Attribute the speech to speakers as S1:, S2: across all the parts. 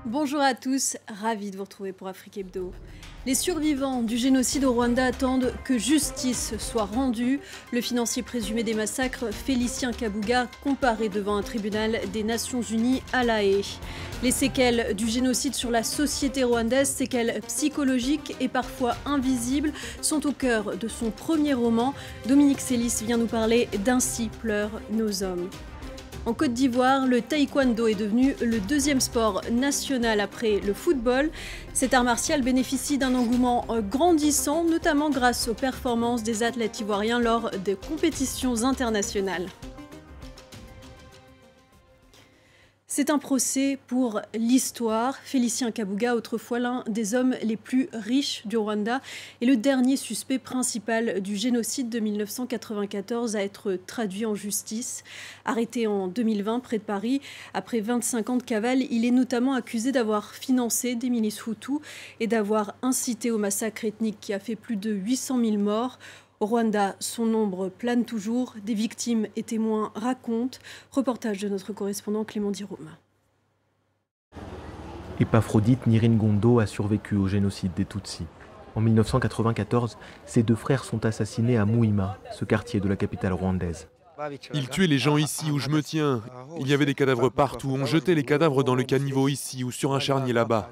S1: Bonjour à tous, ravi de vous retrouver pour Afrique Hebdo. Les survivants du génocide au Rwanda attendent que justice soit rendue. Le financier présumé des massacres, Félicien Kabuga, comparé devant un tribunal des Nations Unies à La Haye. Les séquelles du génocide sur la société rwandaise, séquelles psychologiques et parfois invisibles, sont au cœur de son premier roman. Dominique Sélis vient nous parler d'Ainsi pleurent nos hommes. En Côte d'Ivoire, le taekwondo est devenu le deuxième sport national après le football. Cet art martial bénéficie d'un engouement grandissant, notamment grâce aux performances des athlètes ivoiriens lors des compétitions internationales. C'est un procès pour l'histoire. Félicien Kabuga, autrefois l'un des hommes les plus riches du Rwanda, est le dernier suspect principal du génocide de 1994 à être traduit en justice. Arrêté en 2020 près de Paris, après 25 ans de cavale, il est notamment accusé d'avoir financé des milices Hutus et d'avoir incité au massacre ethnique qui a fait plus de 800 000 morts. Au Rwanda, son nombre plane toujours. Des victimes et témoins racontent. Reportage de notre correspondant Clément Dirome.
S2: Épaphrodite Niringondo a survécu au génocide des Tutsis. En 1994, ses deux frères sont assassinés à Muhima, ce quartier de la capitale rwandaise.
S3: Ils tuaient les gens ici où je me tiens. Il y avait des cadavres partout. On jetait les cadavres dans le caniveau ici ou sur un charnier là-bas.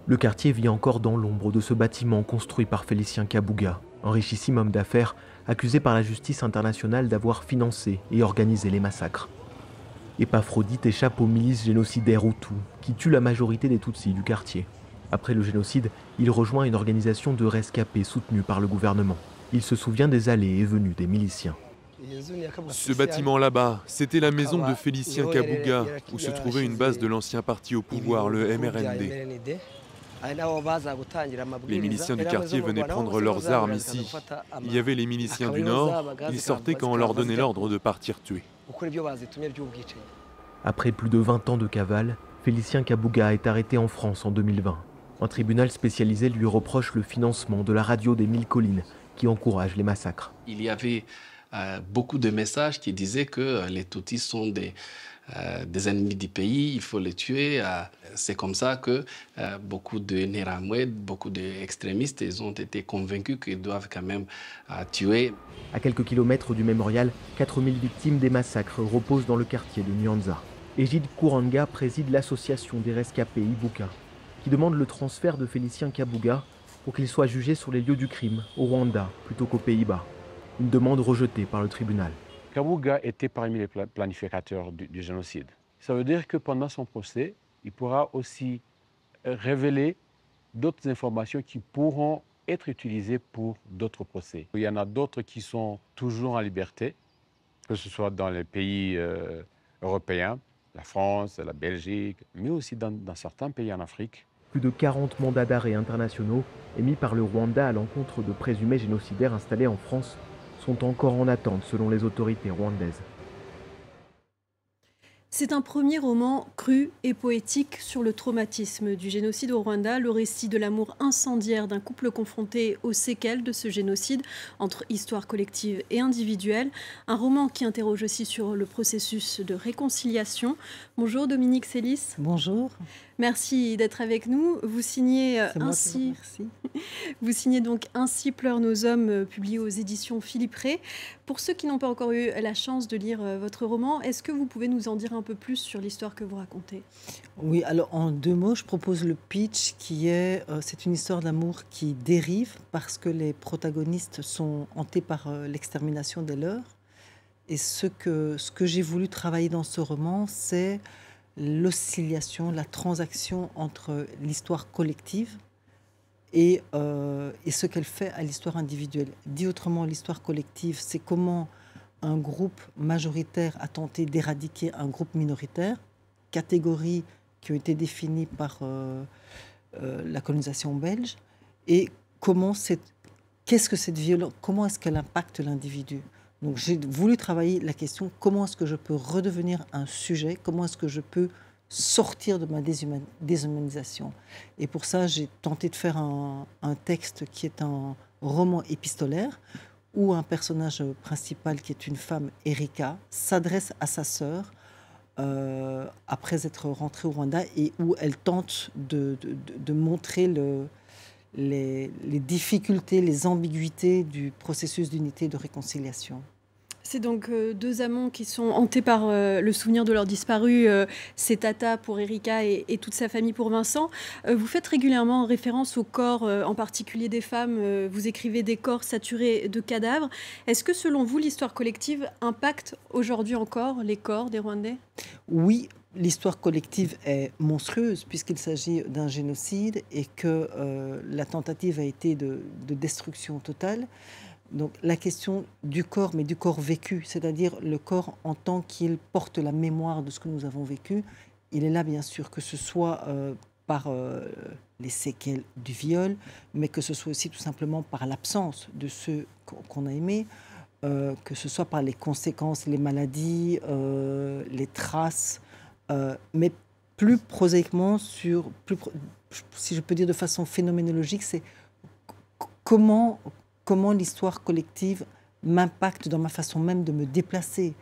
S2: Le quartier vit encore dans l'ombre de ce bâtiment construit par Félicien Kabuga, un richissime homme d'affaires accusé par la justice internationale d'avoir financé et organisé les massacres. Épaphrodite échappe aux milices génocidaires Hutus qui tuent la majorité des Tutsis du quartier. Après le génocide, il rejoint une organisation de rescapés soutenue par le gouvernement. Il se souvient des allées et venues des miliciens.
S3: Ce bâtiment là-bas, c'était la maison de Félicien Kabuga, où se trouvait une base de l'ancien parti au pouvoir, le MRND. Les miliciens du quartier venaient prendre leurs armes ici. Il y avait les miliciens du Nord, ils sortaient quand on leur donnait l'ordre de partir tuer.
S2: Après plus de 20 ans de cavale, Félicien Kabuga est arrêté en France en 2020. Un tribunal spécialisé lui reproche le financement de la radio des Mille Collines qui encourage les massacres.
S4: Il y avait beaucoup de messages qui disaient que les Tutsis sont des ennemis du pays, il faut les tuer. C'est comme ça que beaucoup de Néramoued, beaucoup d'extrémistes, ils ont été convaincus qu'ils doivent quand même tuer.
S2: À quelques kilomètres du mémorial, 4000 victimes des massacres reposent dans le quartier de Nyanza. Égide Kouranga préside l'association des rescapés Ibuka, qui demande le transfert de Félicien Kabuga pour qu'il soit jugé sur les lieux du crime, au Rwanda plutôt qu'aux Pays-Bas. Une demande rejetée par le tribunal.
S5: Kabuga était parmi les planificateurs du génocide. Ça veut dire que pendant son procès, il pourra aussi révéler d'autres informations qui pourront être utilisées pour d'autres procès. Il y en a d'autres qui sont toujours en liberté, que ce soit dans les pays européens, la France, la Belgique, mais aussi dans certains pays en Afrique.
S2: Plus de 40 mandats d'arrêt internationaux émis par le Rwanda à l'encontre de présumés génocidaires installés en France sont encore en attente selon les autorités rwandaises.
S1: C'est un premier roman cru et poétique sur le traumatisme du génocide au Rwanda, le récit de l'amour incendiaire d'un couple confronté aux séquelles de ce génocide entre histoire collective et individuelle. Un roman qui interroge aussi sur le processus de réconciliation. Bonjour Dominique Sélis.
S6: Bonjour.
S1: Merci d'être avec nous. Vous signez ainsi. Vous signez donc Ainsi pleurent nos hommes, publié aux éditions Philippe Ray. Pour ceux qui n'ont pas encore eu la chance de lire votre roman, est-ce que vous pouvez nous en dire un peu plus sur l'histoire que vous racontez?
S6: Oui, alors en deux mots, je propose le pitch qui est, c'est une histoire d'amour qui dérive parce que les protagonistes sont hantés par l'extermination des leurs. Et ce que j'ai voulu travailler dans ce roman, c'est l'oscillation, la transaction entre l'histoire collective et ce qu'elle fait à l'histoire individuelle. Dit autrement, l'histoire collective, c'est comment un groupe majoritaire a tenté d'éradiquer un groupe minoritaire, catégories qui ont été définies par la colonisation belge, et qu'est-ce que cette violence, comment est-ce qu'elle impacte l'individu. Donc j'ai voulu travailler la question, comment est-ce que je peux redevenir un sujet, comment est-ce que je peux sortir de ma déshumanisation. Et pour ça, j'ai tenté de faire un texte qui est un roman épistolaire, où un personnage principal, qui est une femme, Erika, s'adresse à sa sœur après être rentrée au Rwanda et où elle tente de montrer les difficultés, les ambiguïtés du processus d'unité et de réconciliation.
S1: C'est donc deux amants qui sont hantés par le souvenir de leurs disparus. C'est Tata pour Erika et toute sa famille pour Vincent. Vous faites régulièrement référence au corps, en particulier des femmes. Vous écrivez des corps saturés de cadavres. Est-ce que selon vous, l'histoire collective impacte aujourd'hui encore les corps des Rwandais ?
S6: Oui, l'histoire collective est monstrueuse puisqu'il s'agit d'un génocide et que la tentative a été de destruction totale. Donc la question du corps, mais du corps vécu, c'est-à-dire le corps en tant qu'il porte la mémoire de ce que nous avons vécu, il est là bien sûr, que ce soit par les séquelles du viol, mais que ce soit aussi tout simplement par l'absence de ceux qu'on a aimés, que ce soit par les conséquences, les maladies, les traces, mais plus prosaïquement, si je peux dire de façon phénoménologique, c'est comment l'histoire collective m'impacte dans ma façon même de me déplacer,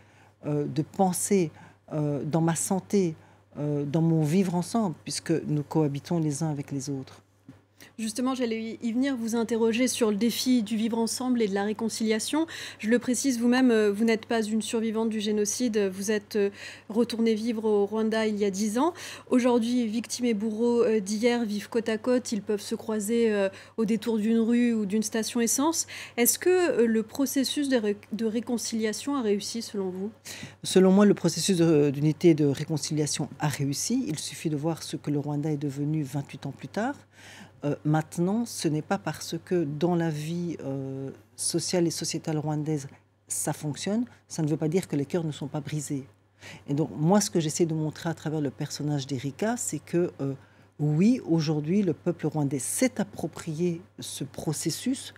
S6: de penser, dans ma santé, dans mon vivre ensemble, puisque nous cohabitons les uns avec les autres.
S1: Justement, j'allais y venir, vous interroger sur le défi du vivre ensemble et de la réconciliation. Je le précise, vous-même, vous n'êtes pas une survivante du génocide, vous êtes retournée vivre au Rwanda il y a 10 ans. Aujourd'hui, victimes et bourreaux d'hier vivent côte à côte, ils peuvent se croiser au détour d'une rue ou d'une station essence. Est-ce que le processus de réconciliation a réussi selon vous ?
S6: Selon moi, le processus d'unité et de réconciliation a réussi. Il suffit de voir ce que le Rwanda est devenu 28 ans plus tard. Maintenant, ce n'est pas parce que dans la vie sociale et sociétale rwandaise, ça fonctionne, ça ne veut pas dire que les cœurs ne sont pas brisés. Et donc, moi, ce que j'essaie de montrer à travers le personnage d'Erika, c'est que, oui, aujourd'hui, le peuple rwandais s'est approprié ce processus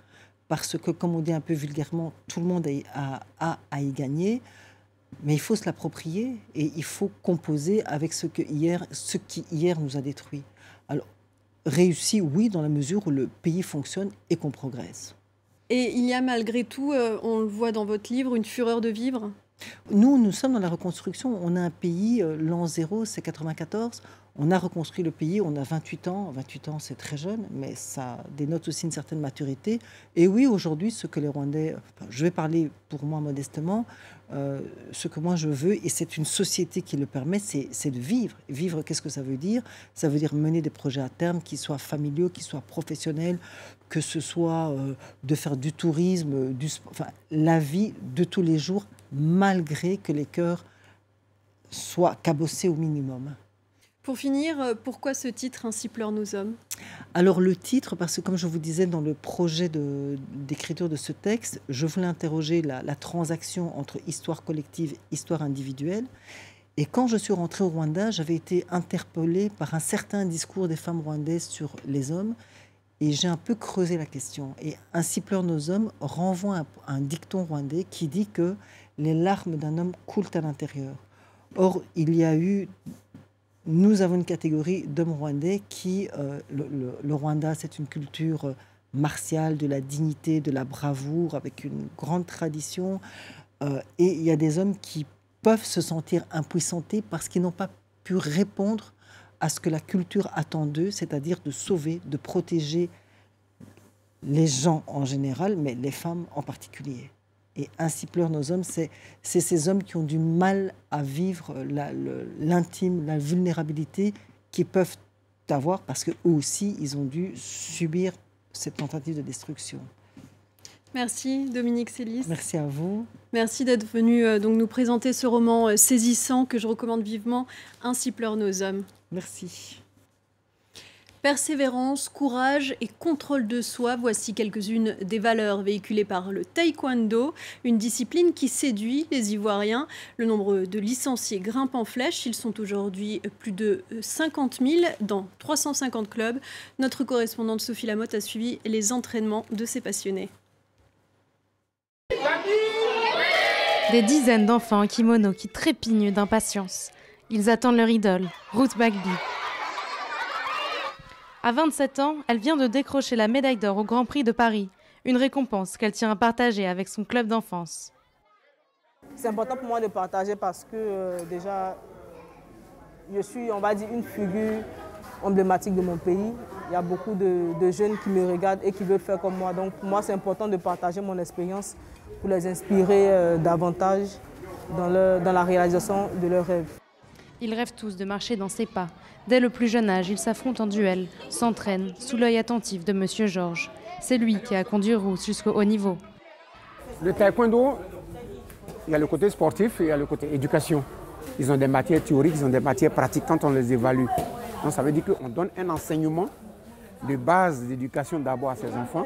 S6: parce que, comme on dit un peu vulgairement, tout le monde a à y gagner. Mais il faut se l'approprier et il faut composer avec ce qui hier nous a détruits. Alors, réussi, oui, dans la mesure où le pays fonctionne et qu'on progresse.
S1: Et il y a malgré tout, on le voit dans votre livre, une fureur de vivre ?
S6: Nous sommes dans la reconstruction. On a un pays, l'an 0, c'est 94. On a reconstruit le pays, on a 28 ans. 28 ans, c'est très jeune, mais ça dénote aussi une certaine maturité. Et oui, aujourd'hui, ce que les Rwandais... je vais parler pour moi modestement. Ce que moi je veux, et c'est une société qui le permet, c'est de vivre. Vivre, qu'est-ce que ça veut dire ? Ça veut dire mener des projets à terme qui soient familiaux, qui soient professionnels, que ce soit de faire du tourisme, la vie de tous les jours, malgré que les cœurs soient cabossés au minimum.
S1: Pour finir, pourquoi ce titre, Ainsi pleurent nos hommes ?
S6: Alors le titre, parce que comme je vous disais dans le projet d'écriture de ce texte, je voulais interroger la transaction entre histoire collective et histoire individuelle. Et quand je suis rentrée au Rwanda, j'avais été interpellée par un certain discours des femmes rwandaises sur les hommes. Et j'ai un peu creusé la question. Et Ainsi pleurent nos hommes renvoie à un dicton rwandais qui dit que les larmes d'un homme coulent à l'intérieur. Or, nous avons une catégorie d'hommes rwandais qui, le Rwanda, c'est une culture martiale, de la dignité, de la bravoure, avec une grande tradition. Et il y a des hommes qui peuvent se sentir impuissantés parce qu'ils n'ont pas pu répondre à ce que la culture attend d'eux, c'est-à-dire de sauver, de protéger les gens en général, mais les femmes en particulier. Et Ainsi pleurent nos hommes, c'est ces hommes qui ont du mal à vivre l'intime, la vulnérabilité qu'ils peuvent avoir parce qu'eux aussi, ils ont dû subir cette tentative de destruction.
S1: Merci Dominique Sélis.
S6: Merci à vous.
S1: Merci d'être venu donc nous présenter ce roman saisissant que je recommande vivement, Ainsi pleurent nos hommes.
S6: Merci.
S1: Persévérance, courage et contrôle de soi, voici quelques-unes des valeurs véhiculées par le taekwondo, une discipline qui séduit les Ivoiriens. Le nombre de licenciés grimpe en flèche, ils sont aujourd'hui plus de 50 000 dans 350 clubs. Notre correspondante Sophie Lamotte a suivi les entraînements de ces passionnés.
S7: Des dizaines d'enfants en kimono qui trépignent d'impatience. Ils attendent leur idole, Ruth Bagby. À 27 ans, elle vient de décrocher la médaille d'or au Grand Prix de Paris, une récompense qu'elle tient à partager avec son club d'enfance.
S8: C'est important pour moi de partager parce que déjà, Je suis, on va dire, une figure emblématique de mon pays. Il y a beaucoup de jeunes qui me regardent et qui veulent faire comme moi. Donc pour moi, c'est important de partager mon expérience pour les inspirer davantage dans la réalisation de leurs rêves.
S7: Ils rêvent tous de marcher dans ses pas. Dès le plus jeune âge, ils s'affrontent en duel, s'entraînent, sous l'œil attentif de Monsieur Georges. C'est lui qui a conduit Ruth jusqu'au haut niveau.
S9: Le taekwondo, il y a le côté sportif et il y a le côté éducation. Ils ont des matières théoriques, ils ont des matières pratiques quand on les évalue. Donc ça veut dire qu'on donne un enseignement de base d'éducation d'abord à ces enfants.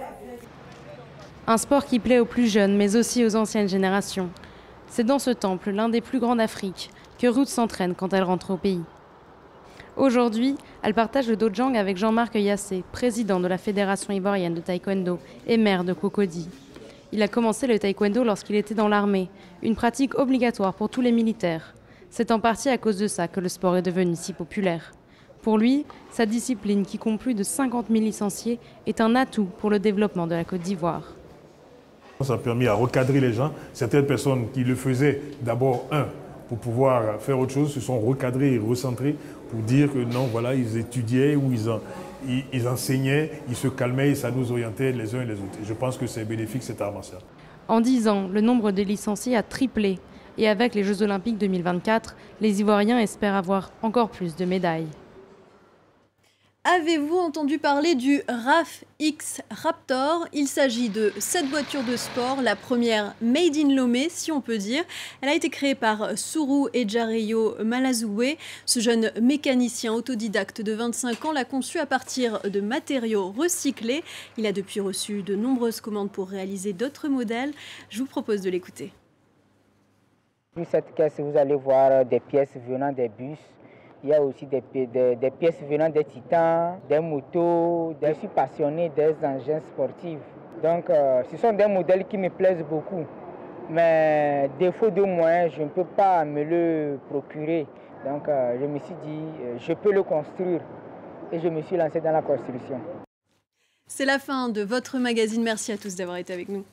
S7: Un sport qui plaît aux plus jeunes, mais aussi aux anciennes générations. C'est dans ce temple, l'un des plus grands d'Afrique, que Ruth s'entraîne quand elle rentre au pays. Aujourd'hui, elle partage le dojang avec Jean-Marc Yassé, président de la Fédération ivoirienne de taekwondo et maire de Cocody. Il a commencé le taekwondo lorsqu'il était dans l'armée, une pratique obligatoire pour tous les militaires. C'est en partie à cause de ça que le sport est devenu si populaire. Pour lui, sa discipline, qui compte plus de 50 000 licenciés, est un atout pour le développement de la Côte d'Ivoire.
S10: Ça a permis à recadrer les gens. Certaines personnes qui le faisaient d'abord, pour pouvoir faire autre chose, se sont recadrés et recentrés pour dire que non, voilà, ils étudiaient ou ils enseignaient, ils se calmaient et ça nous orientait les uns et les autres. Et je pense que c'est bénéfique cet art martial.
S7: En 10 ans, le nombre de licenciés a triplé. Et avec les Jeux Olympiques 2024, les Ivoiriens espèrent avoir encore plus de médailles.
S1: Avez-vous entendu parler du RAF X Raptor? Il s'agit de cette voiture de sport, la première made in Lomé, si on peut dire. Elle a été créée par Sourou Ejareyo Malazoué. Ce jeune mécanicien autodidacte de 25 ans l'a conçue à partir de matériaux recyclés. Il a depuis reçu de nombreuses commandes pour réaliser d'autres modèles. Je vous propose de l'écouter.
S11: Sur cette caisse, vous allez voir des pièces venant des bus. Il y a aussi des pièces venant des titans, des motos. Je suis passionné des engins sportifs. Donc, ce sont des modèles qui me plaisent beaucoup. Mais défaut de moyens, je ne peux pas me le procurer. Donc, je me suis dit, je peux le construire. Et je me suis lancé dans la construction.
S1: C'est la fin de votre magazine. Merci à tous d'avoir été avec nous.